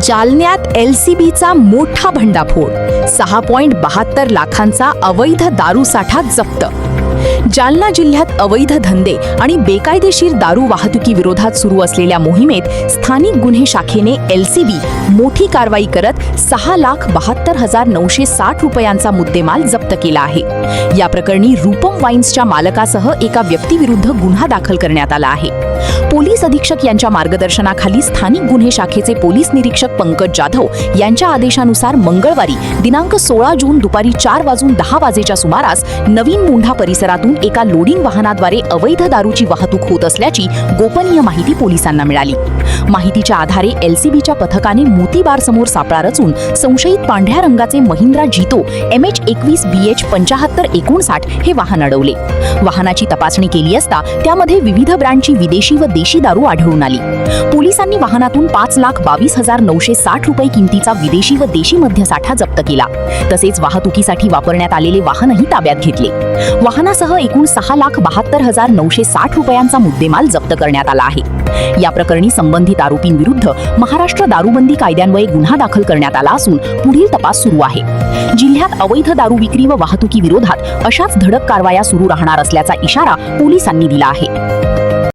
जालन्यात LCBचा मोठा भंडाफोड, 6.72 लाखांचा अवैध दारू साठा जप्त. जालना जिल्ह्यात अवैध धंदे आणि बेकायदेशीर दारू वाहतुकीविरोधात सुरू असलेल्या मोहिमेत स्थानिक गुन्हे शाखेने LCB मोठी कारवाई करत 6,72,960 रुपयांचा मुद्देमाल जप्त केला आहे. या प्रकरणी रूपम वाईन्सच्या मालकासह एका व्यक्तीविरुद्ध गुन्हा दाखल करण्यात आला आहे. पोलीस अधीक्षक यांच्या मार्गदर्शनाखाली स्थानिक गुन्हे शाखेचे पोलीस निरीक्षक पंकज जाधव यांच्या आदेशानुसार मंगळवारी दिनांक 16 जून दुपारी 4:10 वाजेच्या सुमारास नवीन मुंढा परिसरातून एका लोडिंग वाहनाद्वारे अवैध दारूची वाहतूक होत असल्याची गोपनीय माहिती पोलिसांना मिळाली. माहितीच्या आधारे LCBच्या पथकाने मोतीबार समोर सापळा रचून संशयित पांढऱ्या रंगाचे महिंद्रा जीतो MH21BH 7559 हे वाहन अडवले. वाहनाची तपासणी केली असता त्यामध्ये विविध ब्रँडची विदेशी व देशी दारू आढळून आली. पोलिसांनी वाहनातून 5,22,960 रुपये किमतीचा विदेशी व देशी मद्यसाठा जप्त केला. तसेच वाहतुकीसाठी वापरण्यात आलेले वाहनही ताब्यात घेतले. वाहनासह एकूण 6,72,960 रुपयांचा मुद्देमाल जप्त करण्यात आला आहे. या प्रकरणी संबंधित आरोपींविरुद्ध महाराष्ट्र दारूबंदी कायद्यान्वये गुन्हा दाखल करण्यात आला असून पुढील तपास सुरू आहे. जिल्ह्यात अवैध दारू विक्री व वाहतुकीविरोधात अशाच धडक कारवाया सुरू राहणार असल्याचा इशारा पोलिसांनी दिला आहे.